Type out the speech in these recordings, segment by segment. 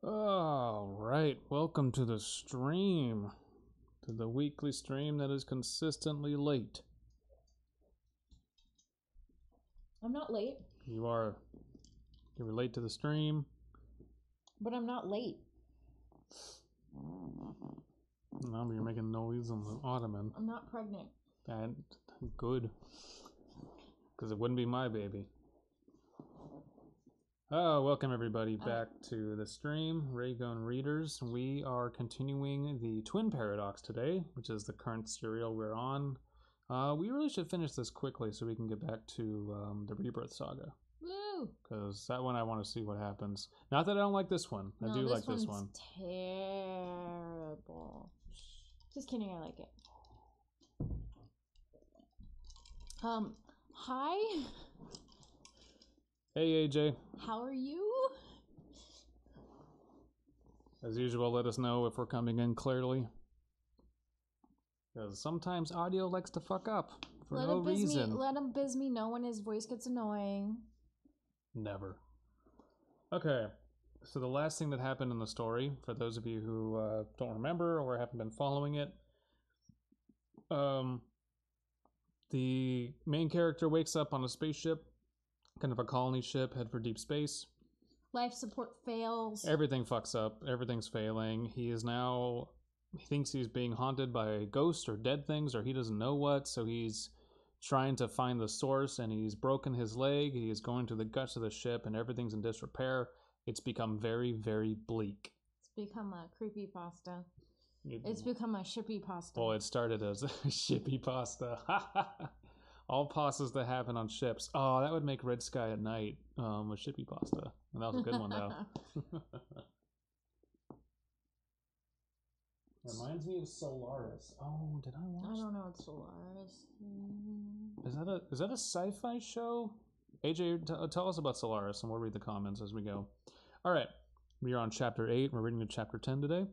All right, welcome to the stream, to the weekly stream that is consistently late. I'm not late. You were late to the stream. But I'm not late. No, you're making noise on the ottoman. I'm not pregnant. And good, because it wouldn't be my baby. Oh, welcome everybody back to the stream, Raygun readers. We are continuing the Twin Paradox today, which is the current serial we're on. We really should finish this quickly so we can get back to the Rebirth Saga. Woo! Because that one I want to see what happens. Not that I don't like this one. I do like this one. Terrible. Just kidding, I like it. Hi. Hey AJ. How are you? As usual, let us know if we're coming in clearly. Because sometimes audio likes to fuck up for no reason. Let Abysmii know when his voice gets annoying. Never. Okay, so the last thing that happened in the story, for those of you who don't remember or haven't been following it, the main character wakes up on a spaceship, kind of a colony ship, head for deep space. Life support fails. Everything fucks up. Everything's failing. He thinks he's being haunted by ghosts or dead things, or he doesn't know what, so he's trying to find the source, and he's broken his leg. He is going to the guts of the ship, and everything's in disrepair. It's become very, very bleak. It's become a creepy pasta. It's become a shippy pasta. Well, it started as a shippy pasta. All pastas that happen on ships. Oh, that would make Red Sky at Night a shippy pasta. And that was a good one, though. Reminds me of Solaris. Oh, did I watch? I don't know what Solaris Is that a sci-fi show? AJ, tell us about Solaris, and we'll read the comments as we go. All right, we are on chapter 8. We're reading to chapter 10 today.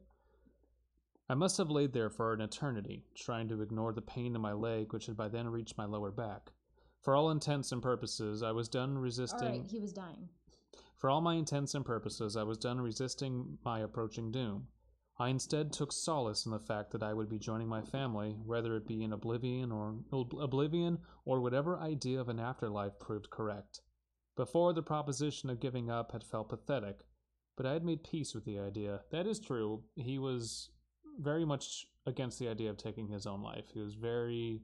I must have laid there for an eternity, trying to ignore the pain in my leg, which had by then reached my lower back. For all intents and purposes, I was done resisting... Alright, he was dying. For all my intents and purposes, I was done resisting my approaching doom. I instead took solace in the fact that I would be joining my family, whether it be in oblivion or whatever idea of an afterlife proved correct. Before, the proposition of giving up had felt pathetic, but I had made peace with the idea. That is true. He was very much against the idea of taking his own life. He was very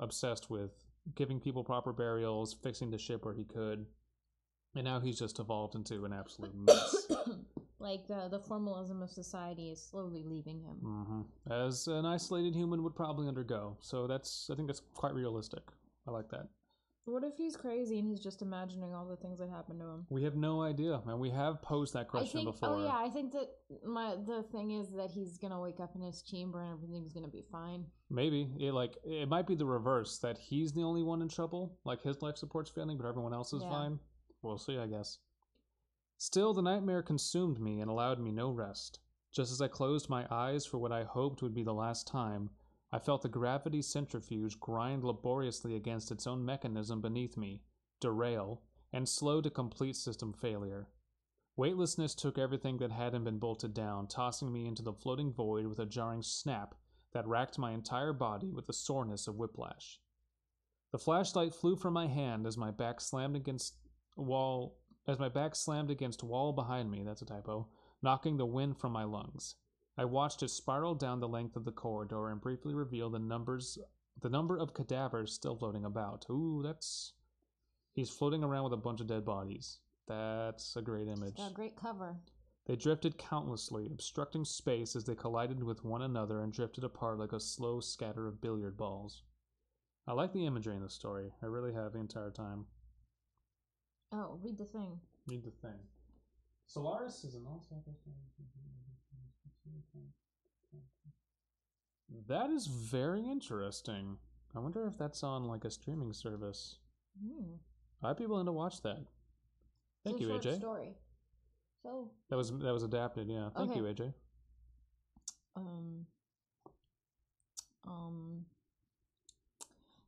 obsessed with giving people proper burials, fixing the ship where he could, and now he's just evolved into an absolute mess. Like the formalism of society is slowly leaving him. Mm-hmm. As an isolated human would probably undergo. So I think that's quite realistic. I like that. What if he's crazy and he's just imagining all the things that happened to him? We have no idea, and we have posed that question before. Oh yeah, I think that the thing is that he's gonna wake up in his chamber and everything's gonna be fine. Maybe it might be the reverse, that he's the only one in trouble, like his life support's failing, but everyone else is fine. We'll see, I guess. Still, the nightmare consumed me and allowed me no rest. Just as I closed my eyes for what I hoped would be the last time, I felt the gravity centrifuge grind laboriously against its own mechanism beneath me, derail, and slow to complete system failure. Weightlessness took everything that hadn't been bolted down, tossing me into the floating void with a jarring snap that racked my entire body with the soreness of whiplash. The flashlight flew from my hand as my back slammed against wall behind me, that's a typo, knocking the wind from my lungs. I watched it spiral down the length of the corridor and briefly reveal the number of cadavers still floating about. Ooh, he's floating around with a bunch of dead bodies. That's a great image. It's got a great cover. They drifted countlessly, obstructing space as they collided with one another and drifted apart like a slow scatter of billiard balls. I like the imagery in the story. I really have the entire time. Oh, read the thing. Read the thing. Solaris is an That is very interesting. I wonder if that's on like a streaming service. I'd be willing to watch that. Thank you, AJ. Story. So that was adapted, yeah. Thank you, AJ.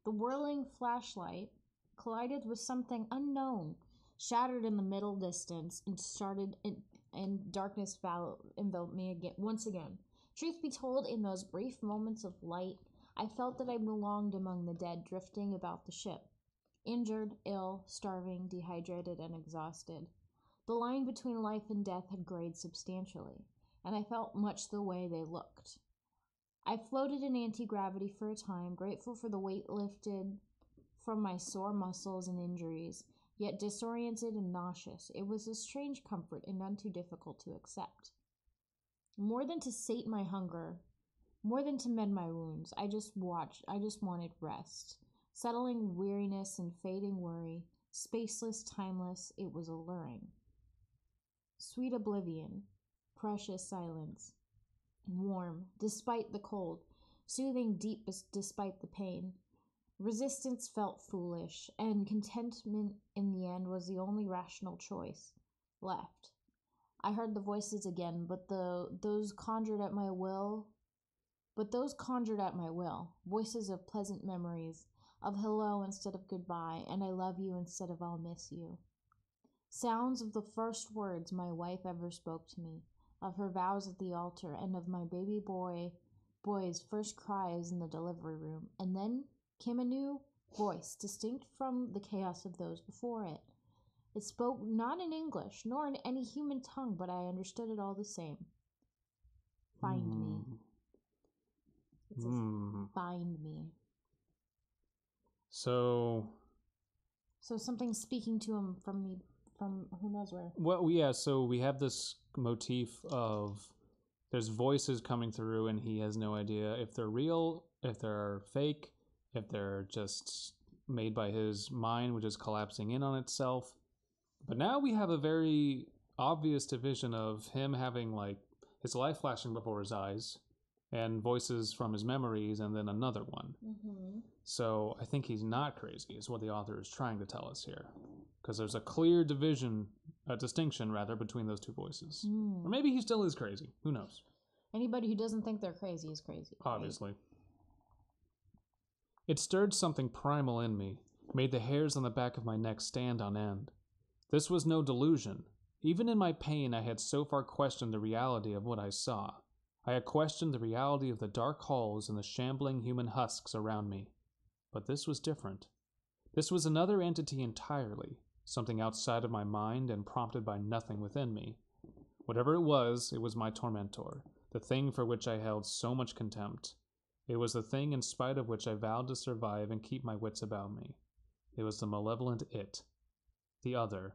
The whirling flashlight collided with something unknown, shattered in the middle distance, and and darkness enveloped me again, once again. Truth be told, in those brief moments of light, I felt that I belonged among the dead drifting about the ship. Injured, ill, starving, dehydrated, and exhausted. The line between life and death had grayed substantially, and I felt much the way they looked. I floated in anti-gravity for a time, grateful for the weight lifted from my sore muscles and injuries, yet disoriented and nauseous. It was a strange comfort and none too difficult to accept. More than to sate my hunger, more than to mend my wounds, I just wanted rest. Settling weariness and fading worry, spaceless, timeless, it was alluring. Sweet oblivion, precious silence, warm, despite the cold, soothing deep despite the pain. Resistance felt foolish, and contentment in the end was the only rational choice left. I heard the voices again, but those conjured at my will, voices of pleasant memories, of hello instead of goodbye, and I love you instead of I'll miss you. Sounds of the first words my wife ever spoke to me, of her vows at the altar, and of my boy's first cries in the delivery room. And then came a new voice, distinct from the chaos of those before it. It spoke not in English, nor in any human tongue, but I understood it all the same. Find me. It says, find me. So something's speaking to him from who knows where. Well, yeah, so we have this motif of there's voices coming through and he has no idea if they're real, if they're fake, if they're just made by his mind, which is collapsing in on itself. But now we have a very obvious division of him having like his life flashing before his eyes and voices from his memories and then another one. Mm-hmm. So I think he's not crazy is what the author is trying to tell us here. Because there's a clear distinction between those two voices. Or maybe he still is crazy. Who knows? Anybody who doesn't think they're crazy is crazy. Obviously. Right? It stirred something primal in me, made the hairs on the back of my neck stand on end. This was no delusion. Even in my pain, I had so far questioned the reality of what I saw. I had questioned the reality of the dark halls and the shambling human husks around me. But this was different. This was another entity entirely, something outside of my mind and prompted by nothing within me. Whatever it was my tormentor, the thing for which I held so much contempt. It was the thing in spite of which I vowed to survive and keep my wits about me. It was the malevolent it, the other,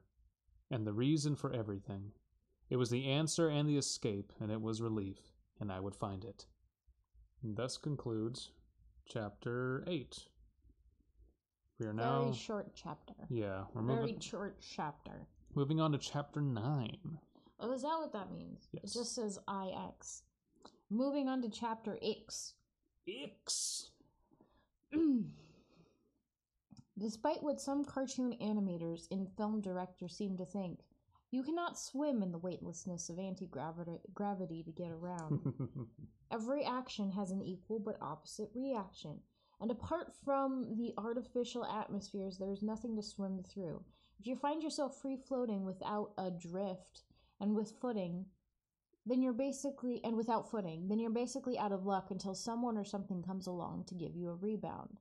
and the reason for everything. It was the answer and the escape, and it was relief, and I would find it. And thus concludes Chapter 8. We are now... Very short chapter. Yeah. Very short chapter. Moving on to Chapter 9. Oh, is that what that means? Yes. It just says IX. Moving on to Chapter X. X. Despite what some cartoon animators and film directors seem to think, you cannot swim in the weightlessness of anti-gravity to get around. Every action has an equal but opposite reaction, and apart from the artificial atmospheres, there is nothing to swim through. If you find yourself free-floating without a drift and without footing, then you're basically out of luck until someone or something comes along to give you a rebound.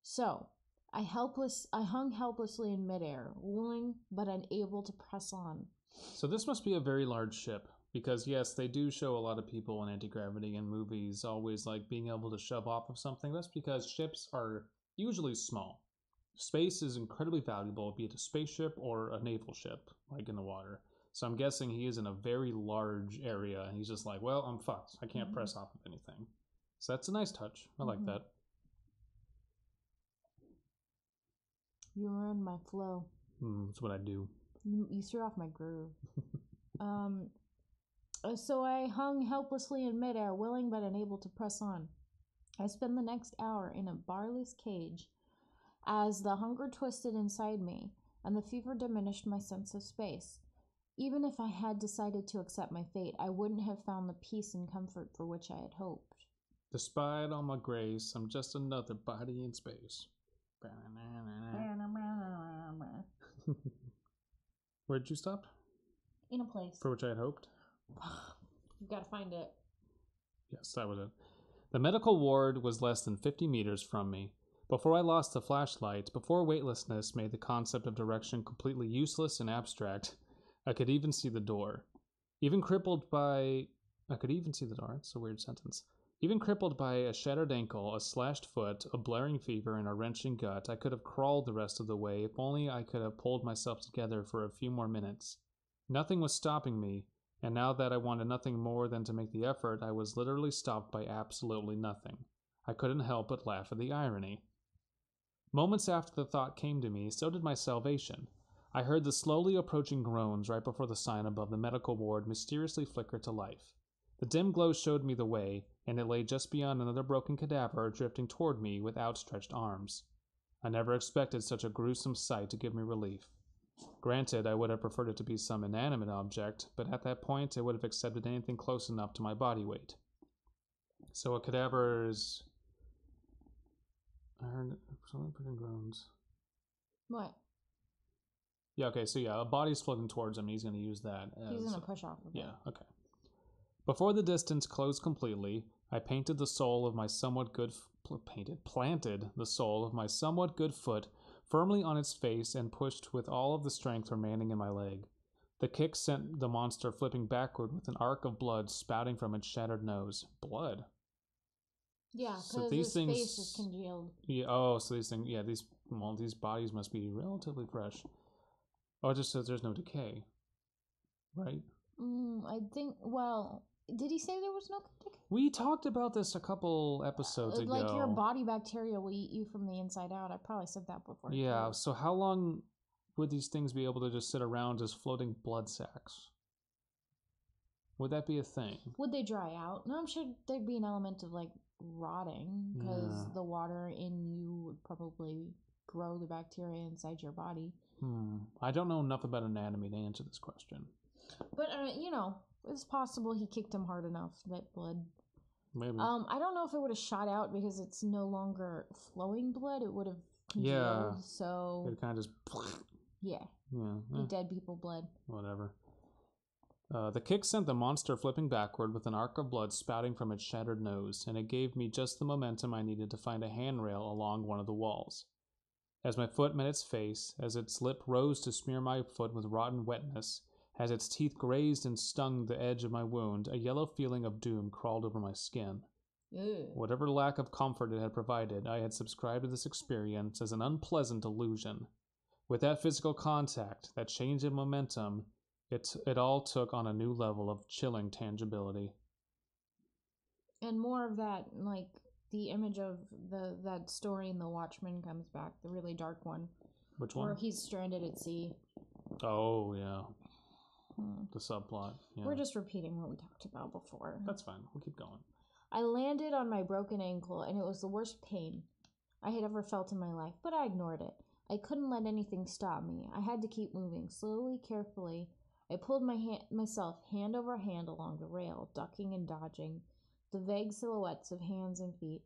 So, I hung helplessly in midair, willing but unable to press on. So this must be a very large ship, because yes, they do show a lot of people in anti-gravity in movies always like being able to shove off of something. That's because ships are usually small. Space is incredibly valuable, be it a spaceship or a naval ship, like in the water. So I'm guessing he is in a very large area, and he's just like, well, I'm fucked. I can't press off of anything. So that's a nice touch. I like that. You ruined my flow. That's what I do. You threw off my groove. So I hung helplessly in midair, willing but unable to press on. I spent the next hour in a barless cage as the hunger twisted inside me and the fever diminished my sense of space. Even if I had decided to accept my fate, I wouldn't have found the peace and comfort for which I had hoped. Despite all my grace, I'm just another body in space. Where'd you stop? In a place. For which I had hoped. You've got to find it. Yes, that was it. The medical ward was less than 50 meters from me. Before I lost the flashlight, before weightlessness made the concept of direction completely useless and abstract, I could even see the door. Even crippled by... I could even see the door. It's a weird sentence. Even crippled by a shattered ankle, a slashed foot, a blaring fever, and a wrenching gut, I could have crawled the rest of the way if only I could have pulled myself together for a few more minutes. Nothing was stopping me, and now that I wanted nothing more than to make the effort, I was literally stopped by absolutely nothing. I couldn't help but laugh at the irony. Moments after the thought came to me, so did my salvation. I heard the slowly approaching groans right before the sign above the medical ward mysteriously flickered to life. The dim glow showed me the way, and it lay just beyond another broken cadaver drifting toward me with outstretched arms. I never expected such a gruesome sight to give me relief. Granted, I would have preferred it to be some inanimate object, but at that point I would have accepted anything close enough to my body weight. So a cadaver is... I heard something freaking groans. What? Yeah, okay, so yeah, a body's floating towards him, and he's going to use that as... He's going to push off of it. Yeah, okay. Before the distance closed completely, I planted the sole of my somewhat good foot firmly on its face and pushed with all of the strength remaining in my leg. The kick sent the monster flipping backward with an arc of blood spouting from its shattered nose. Blood? Yeah, because his face is congealed. Yeah. Oh, so these things. Yeah, these bodies must be relatively fresh. Oh, it just says there's no decay, right? I think. Well, did he say there was no decay? We talked about this a couple episodes ago. Like your body bacteria will eat you from the inside out. I probably said that before. Yeah. Too. So how long would these things be able to just sit around as floating blood sacks? Would that be a thing? Would they dry out? No, I'm sure there'd be an element of like rotting because the water in you would probably grow the bacteria inside your body. I don't know enough about anatomy to answer this question. But it's possible he kicked him hard enough that blood. Maybe. I don't know if it would have shot out because it's no longer flowing blood. It would have congealed. Yeah. So it kind of just. Yeah. Yeah. Dead people blood. Whatever. The kick sent the monster flipping backward with an arc of blood spouting from its shattered nose, and it gave me just the momentum I needed to find a handrail along one of the walls. As my foot met its face, as its lip rose to smear my foot with rotten wetness, as its teeth grazed and stung the edge of my wound, a yellow feeling of doom crawled over my skin. Ew. Whatever lack of comfort it had provided, I had subscribed to this experience as an unpleasant illusion. With that physical contact, that change of momentum, it all took on a new level of chilling tangibility. And more of that, like the image of that story in The Watchmen comes back, the really dark one. Which one? Where he's stranded at sea. Oh, yeah. The subplot. Yeah. We're just repeating what we talked about before. That's fine. We'll keep going. I landed on my broken ankle, and it was the worst pain I had ever felt in my life, but I ignored it. I couldn't let anything stop me. I had to keep moving, slowly, carefully. I pulled myself hand over hand along the rail, ducking and dodging the vague silhouettes of hands and feet.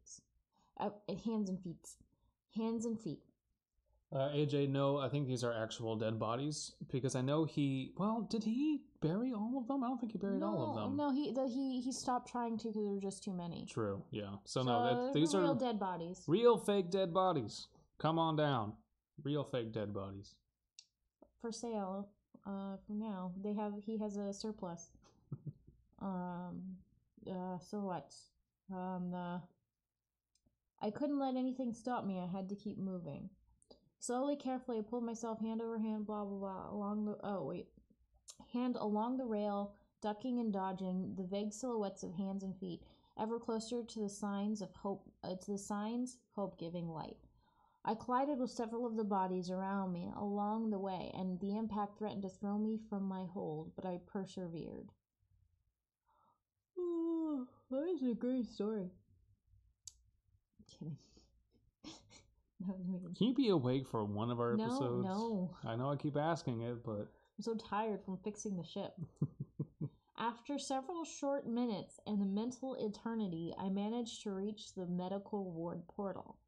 AJ, no, I think these are actual dead bodies because I know did he bury all of them? I don't think he buried all of them. No, he stopped trying to because there were just too many. True, yeah. So no, these real are dead bodies. Real fake dead bodies. Come on down. Real fake dead bodies. For sale. For now, he has a surplus. Silhouettes. I couldn't let anything stop me. I had to keep moving. Slowly, carefully, I pulled myself hand over hand, blah blah blah, hand along the rail, ducking and dodging the vague silhouettes of hands and feet, ever closer to the signs of hope. Hope giving light. I collided with several of the bodies around me along the way, and the impact threatened to throw me from my hold, but I persevered. Oh, that is a great story. I'm kidding. That was mean. Can you be awake for one of our episodes? No. I know I keep asking it, but... I'm so tired from fixing the ship. After several short minutes and a mental eternity, I managed to reach the medical ward portal.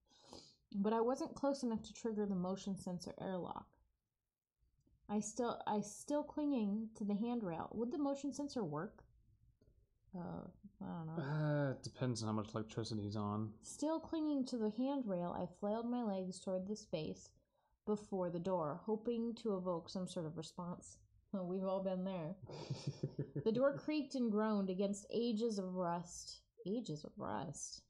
But I wasn't close enough to trigger the motion sensor airlock. I still clinging to the handrail. Would the motion sensor work? I don't know. It depends on how much electricity is on. Still clinging to the handrail, I flailed my legs toward the space before the door, hoping to evoke some sort of response. Oh, we've all been there. The door creaked and groaned against ages of rust. Ages of rust.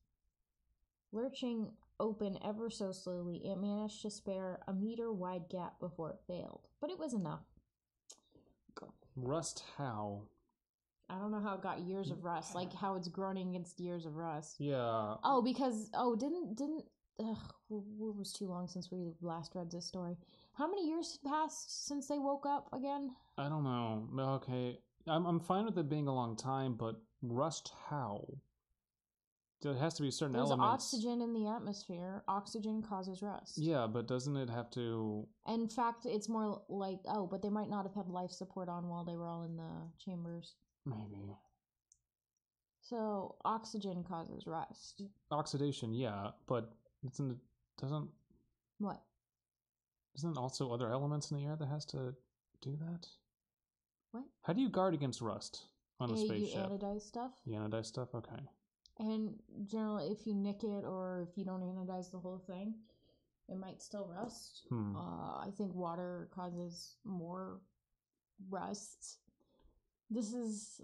Lurching open ever so slowly, it managed to spare a meter-wide gap before it failed. But it was enough. Rust how? I don't know how it got years of rust, like how it's groaning against years of rust. Yeah. Oh, because it was too long since we last read this story. How many years passed since they woke up again? I don't know. Okay, I'm fine with it being a long time, but rust how? There has to be certain There's elements. oxygen in the atmosphere. Oxygen causes rust. Yeah, but doesn't it have to... In fact, it's more like, but they might not have had life support on while they were all in the chambers. Maybe. So, oxygen causes rust. Oxidation, yeah, but doesn't... What? Isn't also other elements in the air that has to do that? What? How do you guard against rust on a spaceship? You anodize stuff. You anodize stuff? Okay. And generally, if you nick it or if you don't anodize the whole thing, it might still rust. I think water causes more rust. This is...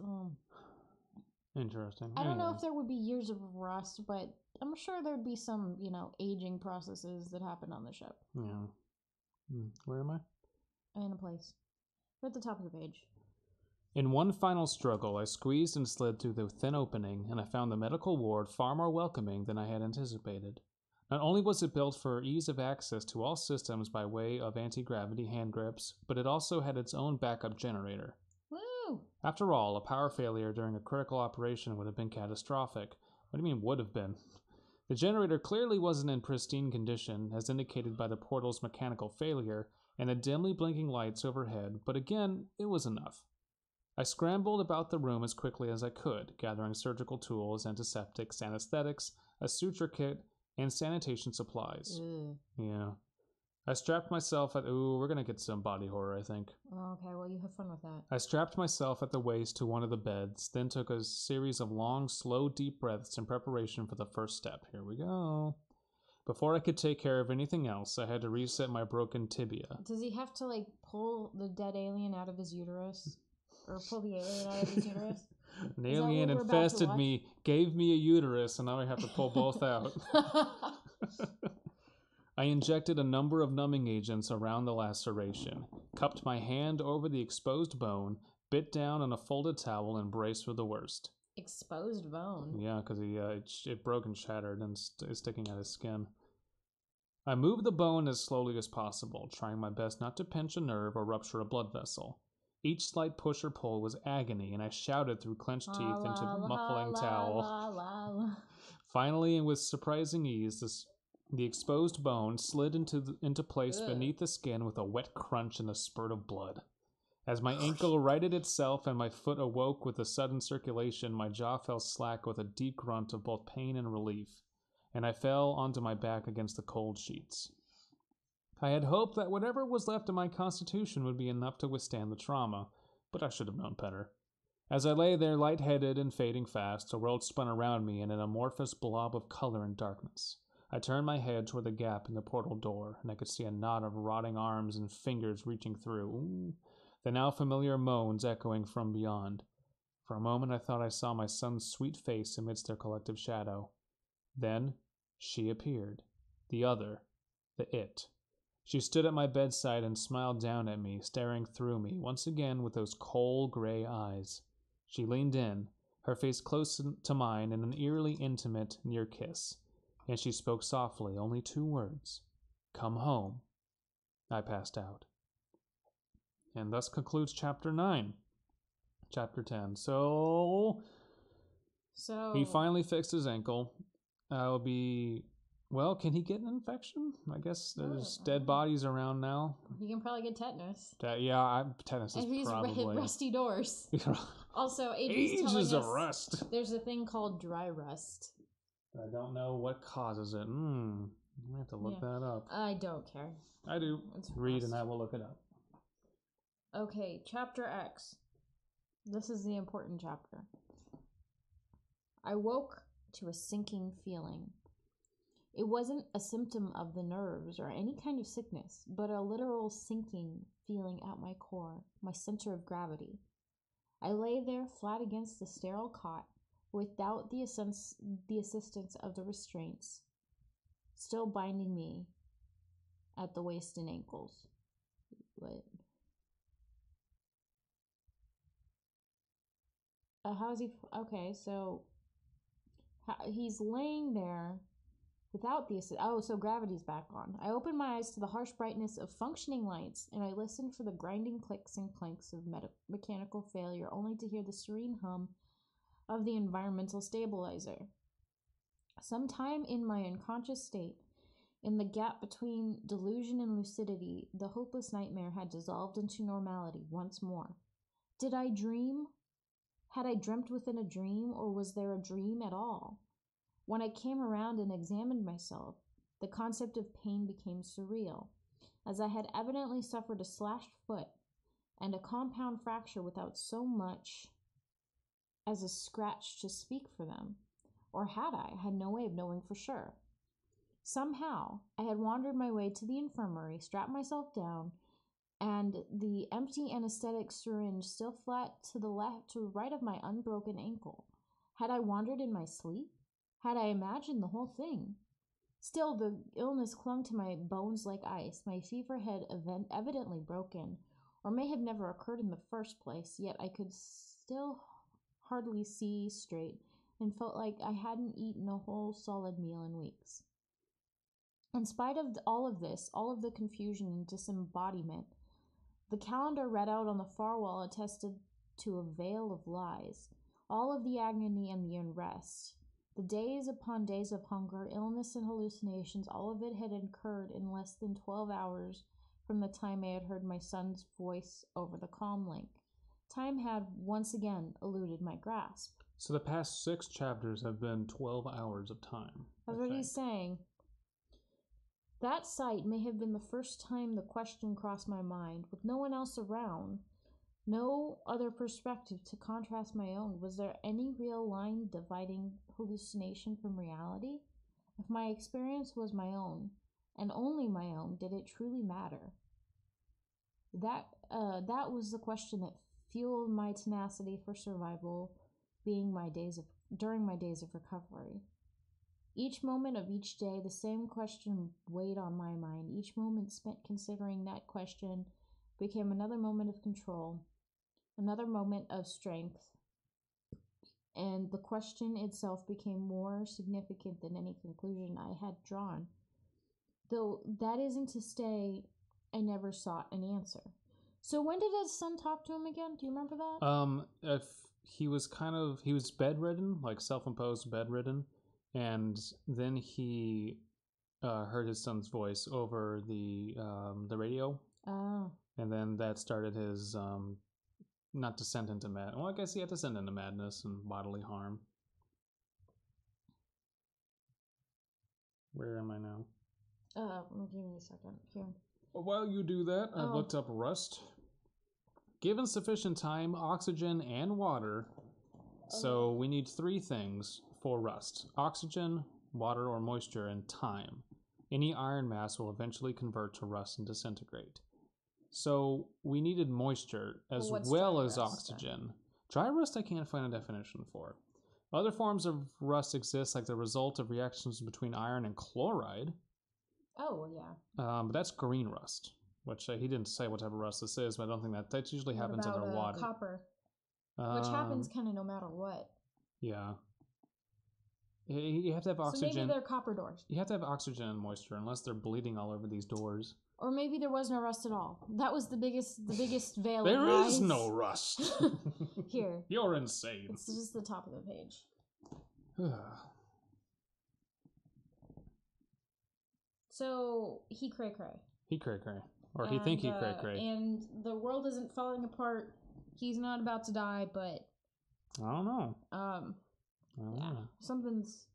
interesting. I don't know if there would be years of rust, but I'm sure there'd be some, aging processes that happen on the ship. Yeah. Where am I? In a place. We're at the top of the page. In one final struggle, I squeezed and slid through the thin opening, and I found the medical ward far more welcoming than I had anticipated. Not only was it built for ease of access to all systems by way of anti-gravity hand grips, but it also had its own backup generator. Woo! After all, a power failure during a critical operation would have been catastrophic. What do you mean would have been? The generator clearly wasn't in pristine condition, as indicated by the portal's mechanical failure and the dimly blinking lights overhead, but again, it was enough. I scrambled about the room as quickly as I could, gathering surgical tools, antiseptics, anesthetics, a suture kit, and sanitation supplies. Yeah. I strapped myself at... Ooh, we're gonna get some body horror, I think. Okay, well, you have fun with that. I strapped myself at the waist to one of the beds, then took a series of long, slow, deep breaths in preparation for the first step. Here we go. Before I could take care of anything else, I had to reset my broken tibia. Does he have to, pull the dead alien out of his uterus? Or pull the alien out of his uterus? An alien infested me, gave me a uterus, and now I have to pull both out. I injected a number of numbing agents around the laceration, cupped my hand over the exposed bone, bit down on a folded towel, and braced for the worst. Exposed bone? Yeah, because it broke and shattered and is sticking at his skin. I moved the bone as slowly as possible, trying my best not to pinch a nerve or rupture a blood vessel. Each slight push or pull was agony, and I shouted through clenched teeth into a muffling towel. Finally, and with surprising ease, the exposed bone slid into place beneath the skin with a wet crunch and a spurt of blood. As my ankle righted itself and my foot awoke with a sudden circulation, my jaw fell slack with a deep grunt of both pain and relief, and I fell onto my back against the cold sheets. I had hoped that whatever was left of my constitution would be enough to withstand the trauma, but I should have known better. As I lay there lightheaded and fading fast, the world spun around me in an amorphous blob of color and darkness. I turned my head toward the gap in the portal door, and I could see a knot of rotting arms and fingers reaching through. Ooh, the now familiar moans echoing from beyond. For a moment I thought I saw my son's sweet face amidst their collective shadow. Then she appeared. The other. The it. She stood at my bedside and smiled down at me, staring through me, once again with those cold gray eyes. She leaned in, her face close to mine in an eerily intimate near kiss, and she spoke softly, only 2 words. Come home. I passed out. And thus concludes Chapter 9. Chapter 10. So he finally fixed his ankle. Well, can he get an infection? I guess there's dead bodies around now. He can probably get tetanus. Tetanus is probably... And rusty doors. Also, ages of rust. There's a thing called dry rust. I don't know what causes it. I have to look that up. I don't care. I do. Read and I will look it up. Okay, chapter X. This is the important chapter. I woke to a sinking feeling. It wasn't a symptom of the nerves or any kind of sickness, but a literal sinking feeling at my core, my center of gravity. I lay there flat against the sterile cot without the assistance of the restraints, still binding me at the waist and ankles. What? How is he? Okay, so he's laying there without the so gravity's back on. I opened my eyes to the harsh brightness of functioning lights, and I listened for the grinding clicks and clanks of mechanical failure, only to hear the serene hum of the environmental stabilizer. Sometime in my unconscious state, in the gap between delusion and lucidity, the hopeless nightmare had dissolved into normality once more. Did I dream? Had I dreamt within a dream, or was there a dream at all? When I came around and examined myself, the concept of pain became surreal, as I had evidently suffered a slashed foot and a compound fracture without so much as a scratch to speak for them. Or had I? Had no way of knowing for sure. Somehow, I had wandered my way to the infirmary, strapped myself down, and the empty anesthetic syringe still flat to the right of my unbroken ankle. Had I wandered in my sleep? Had I imagined the whole thing? Still, the illness clung to my bones like ice. My fever had evidently broken, or may have never occurred in the first place, yet I could still hardly see straight, and felt like I hadn't eaten a whole solid meal in weeks. In spite of all of this, all of the confusion and disembodiment, the calendar read out on the far wall attested to a veil of lies, all of the agony and the unrest. The days upon days of hunger, illness, and hallucinations, all of it had occurred in less than 12 hours from the time I had heard my son's voice over the comm link. Time had once again eluded my grasp. So the past 6 chapters have been 12 hours of time. That's what he's saying. That sight may have been the first time the question crossed my mind. With no one else around, no other perspective to contrast my own, was there any real line dividing hallucination from reality? If my experience was my own, and only my own, did it truly matter? That was the question that fueled my tenacity for survival, during my days of recovery. Each moment of each day, the same question weighed on my mind. Each moment spent considering that question became another moment of control, another moment of strength, and the question itself became more significant than any conclusion I had drawn. Though that isn't to say I never sought an answer. So when did his son talk to him again? Do you remember that? If he was bedridden, like self-imposed bedridden, and then he heard his son's voice over the radio. Oh. And then that started his not descent into madness. Well, I guess he had descent into madness and bodily harm. Where am I now? Give me a second. Here. While you do that, I've looked up rust. Given sufficient time, oxygen, and water, so we need 3 things for rust: oxygen, water or moisture, and time. Any iron mass will eventually convert to rust and disintegrate. So we needed moisture as well as oxygen. Then? Dry rust I can't find a definition for. Other forms of rust exist, like the result of reactions between iron and chloride. Oh, yeah. But that's green rust, which he didn't say what type of rust this is, but I don't think that usually happens underwater. Copper, which happens kind of no matter what. Yeah. You have to have oxygen. So maybe they're copper doors. You have to have oxygen and moisture, unless they're bleeding all over these doors. Or maybe there was no rust at all. That was the biggest veil. There is no rust. Here. You're insane. It's just the top of the page. So he cray. He cray. Or he think he cray. And the world isn't falling apart. He's not about to die, but I don't know. Yeah. Something's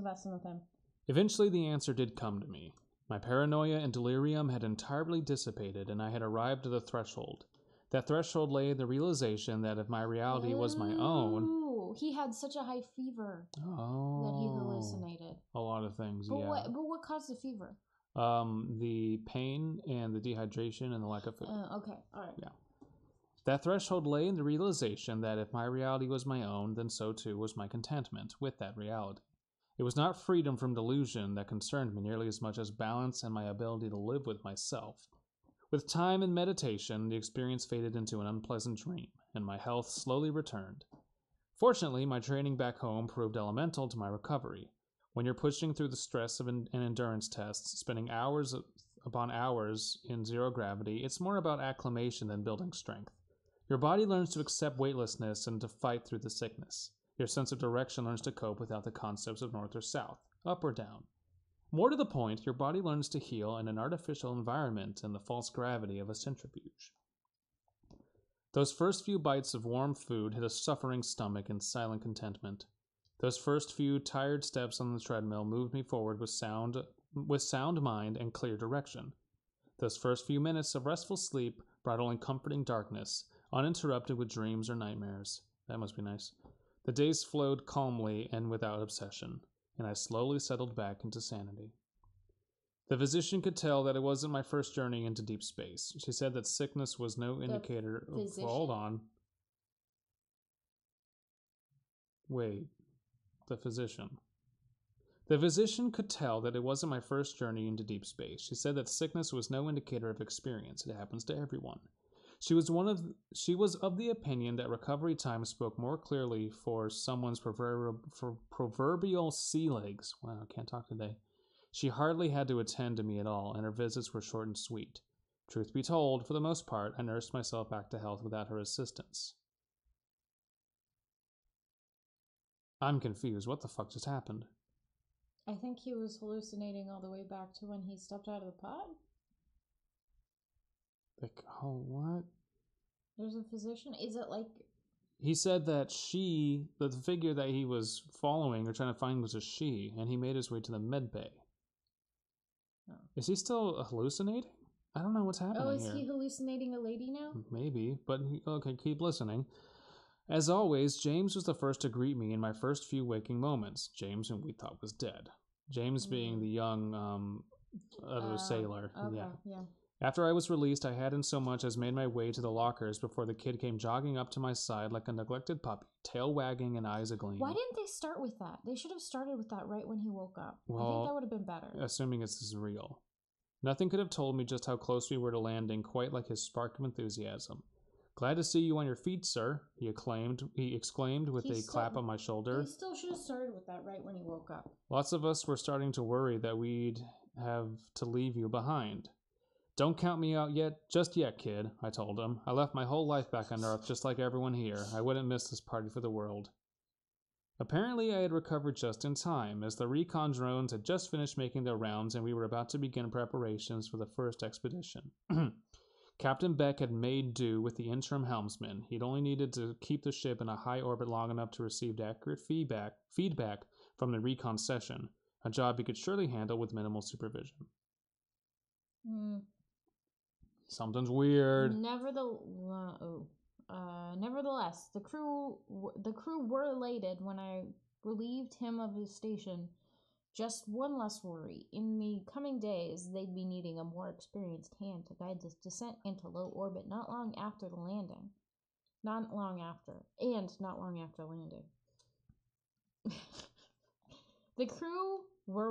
messing with him. Eventually the answer did come to me. My paranoia and delirium had entirely dissipated, and I had arrived at the threshold. That threshold lay in the realization that if my reality was my own... Ooh, he had such a high fever that he hallucinated. A lot of things, but yeah. What caused the fever? The pain and the dehydration and the lack of food. Okay, alright. Yeah. That threshold lay in the realization that if my reality was my own, then so too was my contentment with that reality. It was not freedom from delusion that concerned me nearly as much as balance and my ability to live with myself. With time and meditation, the experience faded into an unpleasant dream, and my health slowly returned. Fortunately, my training back home proved elemental to my recovery. When you're pushing through the stress of an endurance tests, spending hours upon hours in zero gravity, it's more about acclimation than building strength. Your body learns to accept weightlessness and to fight through the sickness. Your sense of direction learns to cope without the concepts of north or south, up or down. More to the point, your body learns to heal in an artificial environment and the false gravity of a centrifuge. Those first few bites of warm food hit a suffering stomach in silent contentment. Those first few tired steps on the treadmill moved me forward with sound mind and clear direction. Those first few minutes of restful sleep brought only comforting darkness, uninterrupted with dreams or nightmares. That must be nice. The days flowed calmly and without obsession, and I slowly settled back into sanity. The physician could tell that it wasn't my first journey into deep space. She said that sickness was no indicator of... Hold on. Wait. The physician. The physician could tell that it wasn't my first journey into deep space. She said that sickness was no indicator of experience. It happens to everyone. She was of the opinion that recovery time spoke more clearly for someone's proverbial sea legs. Wow, I can't talk today. She hardly had to attend to me at all, and her visits were short and sweet. Truth be told, for the most part, I nursed myself back to health without her assistance. I'm confused. What the fuck just happened? I think he was hallucinating all the way back to when he stepped out of the pod. Like, oh, what? There's a physician? Is it like... He said that the figure that he was following or trying to find was a she, and he made his way to the med bay. Oh. Is he still hallucinating? I don't know what's happening here. Oh, is he hallucinating a lady now? Maybe, but okay, keep listening. As always, James was the first to greet me in my first few waking moments. James, whom we thought was dead. James being the young sailor. Okay, yeah. After I was released, I hadn't so much as made my way to the lockers before the kid came jogging up to my side like a neglected puppy, tail wagging and eyes agleam. Why didn't they start with that? They should have started with that right when he woke up. Well, I think that would have been better. Assuming this is real. Nothing could have told me just how close we were to landing, quite like his spark of enthusiasm. Glad to see you on your feet, sir, he exclaimed with a clap on my shoulder. He still should have started with that right when he woke up. Lots of us were starting to worry that we'd have to leave you behind. Don't count me out just yet, kid, I told him. I left my whole life back on Earth just like everyone here. I wouldn't miss this party for the world. Apparently, I had recovered just in time, as the recon drones had just finished making their rounds and we were about to begin preparations for the first expedition. Captain Beck had made do with the interim helmsman. He'd only needed to keep the ship in a high orbit long enough to receive accurate feedback from the recon session, a job he could surely handle with minimal supervision. Something's weird. Nevertheless, the crew were elated when I relieved him of his station. Just one less worry. In the coming days, they'd be needing a more experienced hand to guide this descent into low orbit not long after landing. The crew were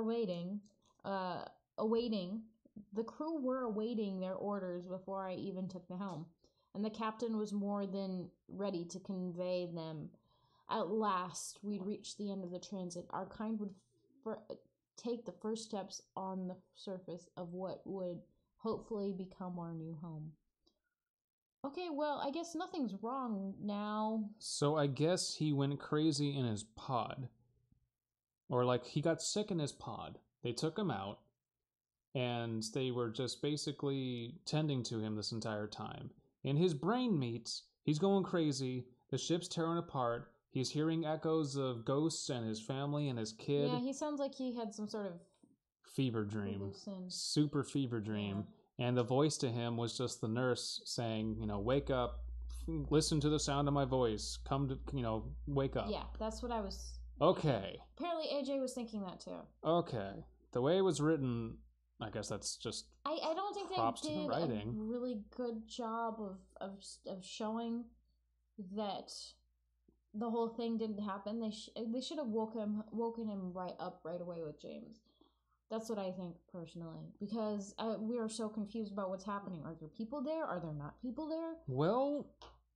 awaiting their orders before I even took the helm, and the captain was more than ready to convey them. At last, we'd reached the end of the transit. Our kind would take the first steps on the surface of what would hopefully become our new home. Okay, well, I guess nothing's wrong now. So I guess he went crazy in his pod. Or like he got sick in his pod. They took him out. And they were just basically tending to him this entire time. In his brain meets, he's going crazy. The ship's tearing apart. He's hearing echoes of ghosts and his family and his kid. Yeah, he sounds like he had some sort of fever dream. Super fever dream. And the voice to him was just the nurse saying, wake up, listen to the sound of my voice, come to, wake up. Yeah, that's what I was... Okay. Apparently AJ was thinking that too. Okay. The way it was written, I guess that's just I don't think props they to the did writing. a really good job of showing that the whole thing didn't happen. They should have woken him right away with James. That's what I think personally, because we are so confused about what's happening. Are there people there? Are there not people there? Well,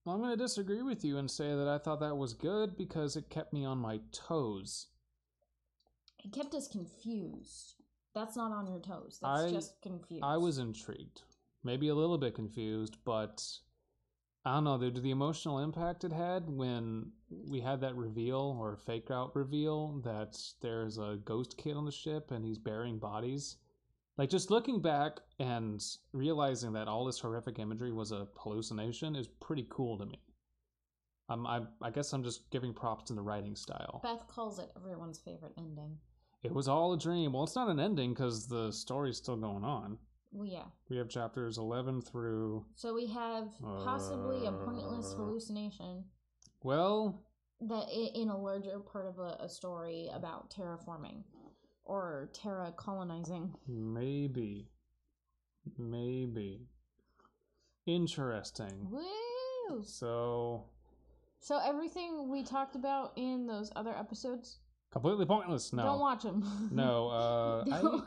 I'm going to disagree with you and say that I thought that was good because it kept me on my toes. It kept us confused. That's not on your toes. That's just confused. I was intrigued. Maybe a little bit confused, but I don't know. The emotional impact it had when we had that reveal or fake out reveal that there's a ghost kid on the ship and he's burying bodies. Like, just looking back and realizing that all this horrific imagery was a hallucination is pretty cool to me. I guess I'm just giving props to the writing style. Beth calls it everyone's favorite ending. It was all a dream. Well, it's not an ending because the story's still going on. Well, yeah. We have chapters 11 through... So we have possibly a pointless hallucination. Well... That in a larger part of a story about terraforming. Or terra colonizing. Maybe. Interesting. Woo! So everything we talked about in those other episodes... Completely pointless. No. Don't watch them. No.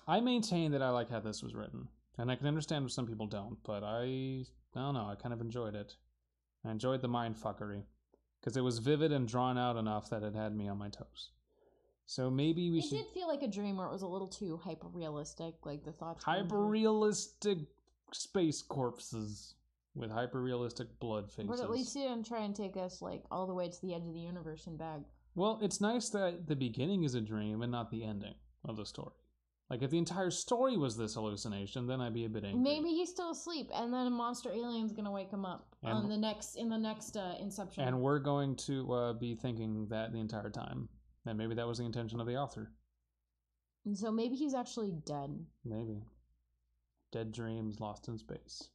I maintain that I like how this was written. And I can understand if some people don't, but I don't know. I kind of enjoyed it. I enjoyed the mindfuckery. Because it was vivid and drawn out enough that it had me on my toes. So maybe we should... It did feel like a dream where it was a little too hyper-realistic, like the thoughts... Hyper-realistic space corpses with hyper-realistic blood faces. But at least you didn't try and take us, like, all the way to the edge of the universe and back. Well, it's nice that the beginning is a dream and not the ending of the story. Like, if the entire story was this hallucination, then I'd be a bit angry. Maybe he's still asleep, and then a monster alien's gonna wake him up in the next Inception. And we're going to be thinking that the entire time. And maybe that was the intention of the author. And so maybe he's actually dead. Maybe. Dead dreams lost in space.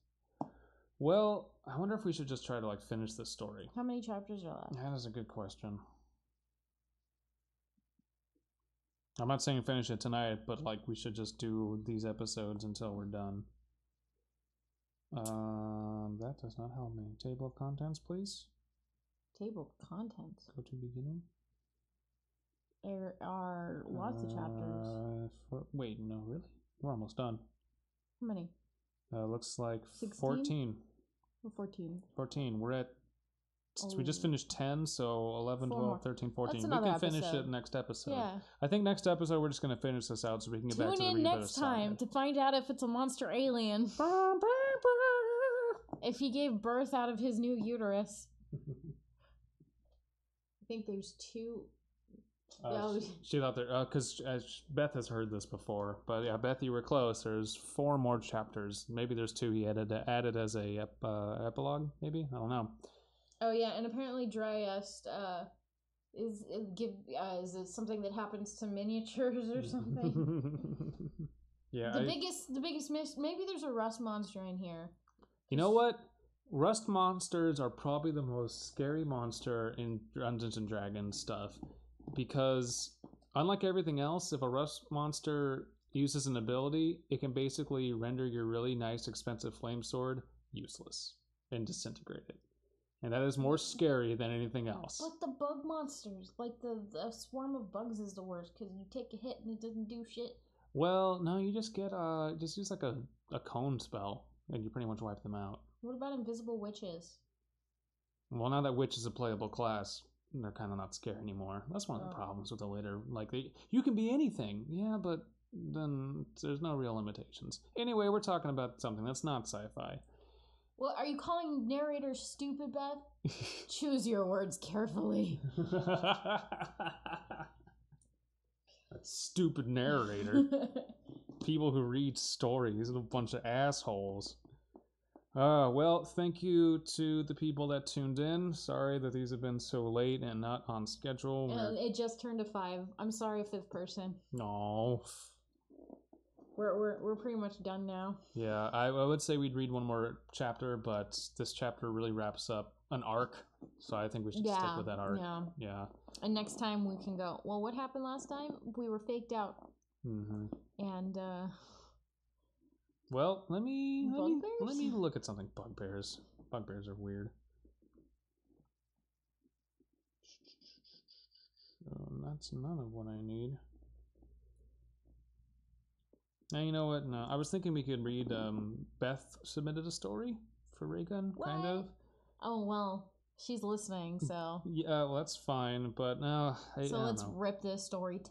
Well, I wonder if we should just try to, finish this story. How many chapters are left? That is a good question. I'm not saying finish it tonight, but, we should just do these episodes until we're done. That does not help me. Table of contents, please. Table of contents? Go to beginning. There are lots of chapters. Wait, no, really? We're almost done. How many? Looks like 16? 14. Or 14. 14. We're at... We just finished 10, so 11, 12, 13, 14. That's we can finish it next episode. Yeah. I think next episode we're just going to finish this out so we can get back to the Tune in next time to find out if it's a monster alien. If he gave birth out of his new uterus. I think there's two... She thought there, because Beth has heard this before, but yeah, Beth, you were close. There's 4 more chapters. Maybe there's 2 he added as a epilogue. Maybe, I don't know. Oh yeah, and apparently Dryast is it something that happens to miniatures or something? Yeah. The biggest miss. Maybe there's a rust monster in here. You know what? Rust monsters are probably the most scary monster in Dungeons and Dragons stuff. Because, unlike everything else, if a rust monster uses an ability, it can basically render your really nice, expensive flame sword useless and disintegrate it. And that is more scary than anything else. But the bug monsters, the swarm of bugs is the worst, because you take a hit and it doesn't do shit. Well, no, you just get, just use a cone spell, and you pretty much wipe them out. What about invisible witches? Well, now that witch is a playable class, they're kind of not scary anymore. That's one of the problems with the later, you can be anything. Yeah, but then there's no real limitations. Anyway, we're talking about something that's not sci-fi. Well, are you calling narrators stupid, Beth? Choose your words carefully. That stupid narrator. People who read stories are a bunch of assholes. Well, thank you to the people that tuned in. Sorry that these have been so late and not on schedule. It just turned to 5. I'm sorry, 5th person. No. We're pretty much done now. Yeah, I would say we'd read one more chapter, but this chapter really wraps up an arc, so I think we should stick with that arc. Yeah. And next time we can go, well, what happened last time? We were faked out. Mm-hmm. And, well, let me look at something. Bugbears. Bugbears are weird. That's none of what I need. Now, you know what? No, I was thinking we could read, Beth submitted a story for Raygun, kind of. Oh, well, she's listening, so. Yeah, well, that's fine, but no. So let's rip this story to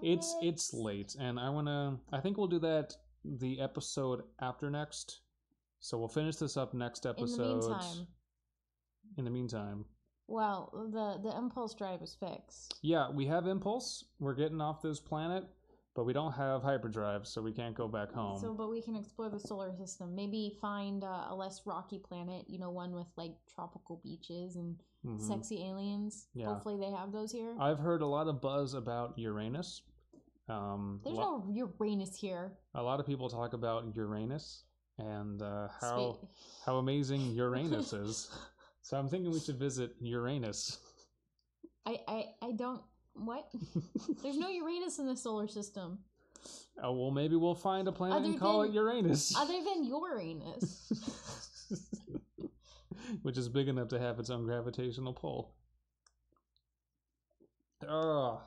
It's late, and I think we'll do that the episode after next. So we'll finish this up next episode. In the meantime. Well, the impulse drive is fixed. Yeah, we have impulse. We're getting off this planet, but we don't have hyperdrive, so we can't go back home. But we can explore the solar system. Maybe find a less rocky planet, one with like tropical beaches and sexy aliens. Yeah. Hopefully they have those here. I've heard a lot of buzz about Uranus. There's no Uranus here. A lot of people talk about Uranus and how amazing Uranus is. So I'm thinking we should visit Uranus. I don't... What? There's no Uranus in the solar system. Oh, well, maybe we'll find a planet and call it Uranus. Other than Uranus. Which is big enough to have its own gravitational pull. Ugh.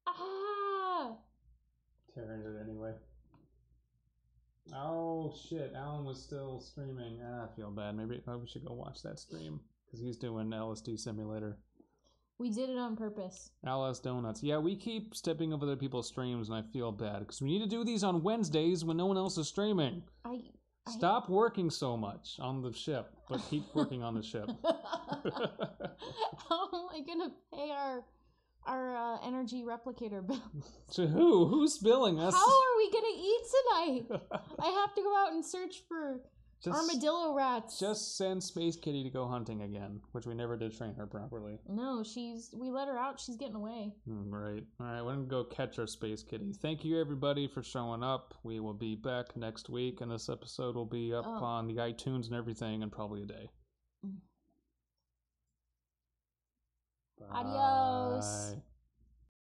Ah! Tearing it anyway. Oh, shit. Alan was still streaming. I feel bad. Maybe we should go watch that stream. Because he's doing LSD Simulator. We did it on purpose. LS Donuts. Yeah, we keep stepping over other people's streams, and I feel bad. Because we need to do these on Wednesdays when no one else is streaming. Stop working so much on the ship, but keep working on the ship. How am I going to pay our energy replicator bill? To who? Who's billing us? How are we going to eat tonight? I have to go out and search for armadillo rats. Just send Space Kitty to go hunting again, which we never did train her properly. No, we let her out. She's getting away. Right. All right, we're going to go catch our Space Kitty. Thank you, everybody, for showing up. We will be back next week, and this episode will be up on the iTunes and everything in probably a day. Adios. Bye.